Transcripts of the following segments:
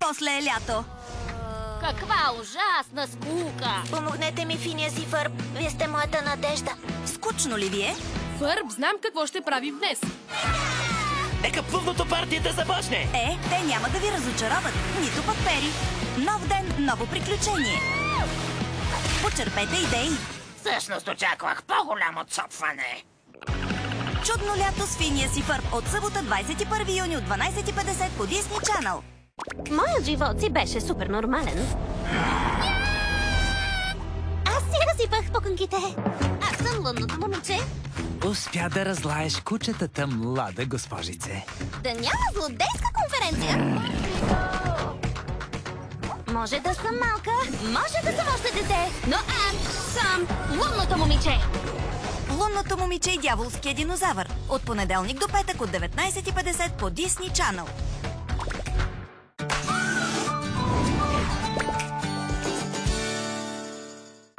после е лято. Каква ужасна скука! Помогнете ми, Финиас и Фърб. Вие сте моята надежда. Скучно ли ви е? Фърб, знам какво ще правим днес. Нека плувното парти да започне! Те няма да ви разочароват, нито пък Пери. Нов ден, ново приключение. Почерпете идеи. Всъщност очаквах по-голямо цопване. Чудно лято с Финиас и Фърб от събота 21 юни от 12:50 по Disney Channel. Моят живот си беше супер нормален. Аз си разсипах пуканките. Аз съм лунното момиче. Успя да разлаеш кучетата, млада госпожице. Да няма злодейска конференция. Може да съм малка, може да съм още дете, но аз съм лунното момиче. Лунното момиче и дяволския динозавър. От понеделник до петък от 19:50 по Disney Channel.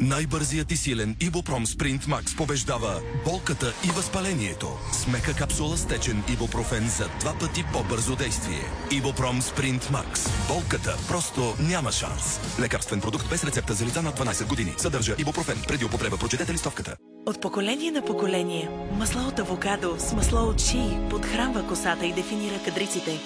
Най-бързият и силен Ибупром Спринт Макс побеждава болката и възпалението. С мека капсула с течен ибупрофен за 2 пъти по-бързо действие. Ибупром Спринт Макс. Болката просто няма шанс. Лекарствен продукт без рецепта за лица над 12 години. Съдържа ибупрофен. Преди употреба прочетете листовката. От поколение на поколение, масло от авокадо с масло от шии подхранва косата и дефинира кадриците.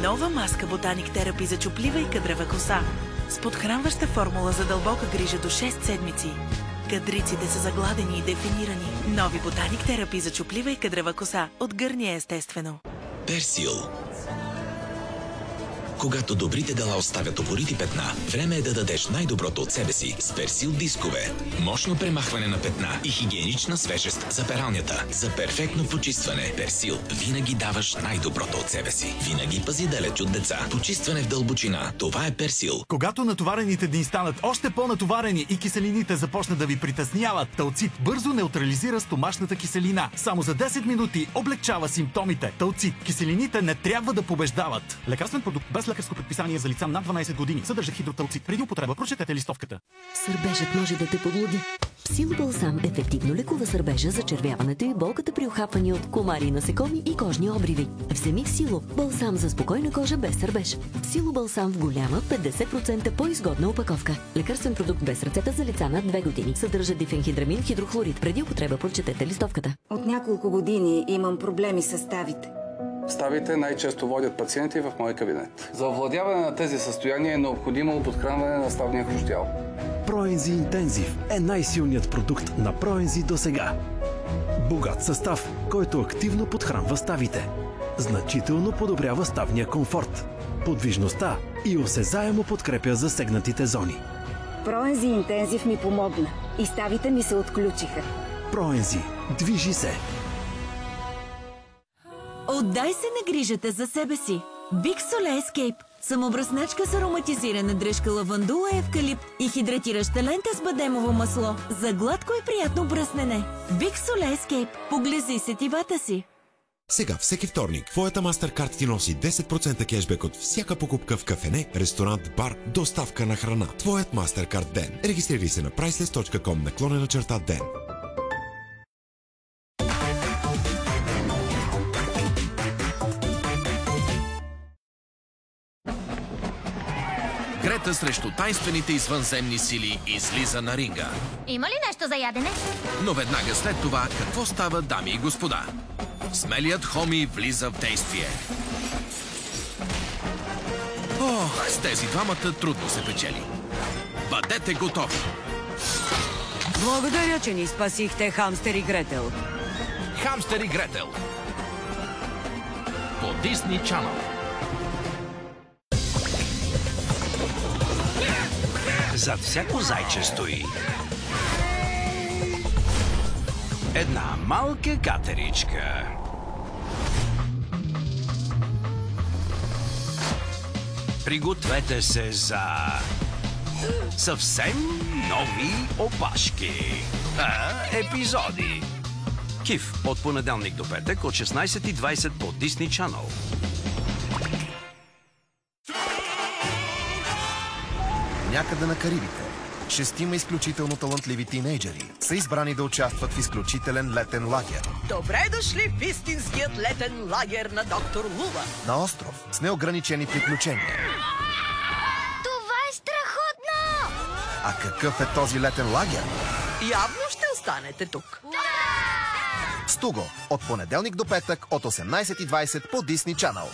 Нова маска Ботаник Терапи за чуплива и кадрава коса. С подхранваща формула за дълбока грижа до 6 седмици. Кадриците са загладени и дефинирани. Нови Ботаник Терапи за чуплива и кадрава коса. От Гърния естествено. Персил. Когато добрите дела оставят упорити петна, време е да дадеш най-доброто от себе си с Персил дискове. Мощно премахване на петна и хигиенична свежест за пералнята. За перфектно почистване, Персил винаги даваш най-доброто от себе си. Винаги пази далеч от деца. Почистване в дълбочина. Това е Персил. Когато натоварените дни станат още по-натоварени и киселините започнат да ви притесняват, Талцит бързо неутрализира стомашната киселина. Само за 10 минути облегчава симптомите. Талцит. Киселините не трябва да побеждават. Лекарствен продукт без лекарско предписание за лица над 12 години. Съдържа хидроталцит. Преди употреба прочетете листовката. Сърбежът може да те подлуди. Псилобалсам ефективно лекува сърбежа, зачервяването и болката при ухапвания от комари, насекоми и кожни обриви. Вземи Псило. Балсам за спокойна кожа без сърбеж. Псилобалсам в голяма 50% по-изгодна опаковка. Лекарствен продукт без рецепта за лица над 2 години. Съдържа дифенхидрамин хидрохлорид. Преди употреба прочетете листовката. От няколко години имам проблеми с ставите. Ставите най-често водят пациенти в мой кабинет. За овладяване на тези състояния е необходимо подхранване на ставния хрущял. Проензи Интензив е най-силният продукт на Проензи досега. Богат състав, който активно подхранва ставите. Значително подобрява ставния комфорт, подвижността и осезаемо подкрепя засегнатите зони. Проензи Интензив ми помогна и ставите ми се отключиха. Проензи. Движи се. Отдай се на грижата за себе си. Big Soleil Escape. Самобръсначка с ароматизирана дръжка лавандула, евкалипт и хидратираща лента с бадемово масло за гладко и приятно бръснене. Big Soleil Escape. Поглези сетивата си. Сега, всеки вторник, твоята MasterCard ти носи 10% кешбек от всяка покупка в кафене, ресторант, бар, доставка на храна. Твоят MasterCard ден. Регистрирай се на priceless.com/ден. Грета срещу тайнствените извънземни сили излиза на ринга. Има ли нещо за ядене? Но веднага след това, какво става, дами и господа? Смелият Хоми влиза в действие. Ох, с тези двамата трудно се печели. Бъдете готови! Благодаря, че ни спасихте, Хамстер и Гретел. Хамстер и Гретел. По Disney Channel. Зад всяко зайче стои една малка катеричка. Пригответе се за съвсем нови опашки. Епизоди. Киф от понеделник до петък от 16:20 по Disney Channel. Някъде на Карибите 6 изключително талантливи тинейджери са избрани да участват в изключителен летен лагер. Добре дошли в истинският летен лагер на доктор Лула. На остров с неограничени приключения. А какъв е този летен лагер? Явно ще останете тук. Стуго. От понеделник до петък от 18:20 по Disney Channel.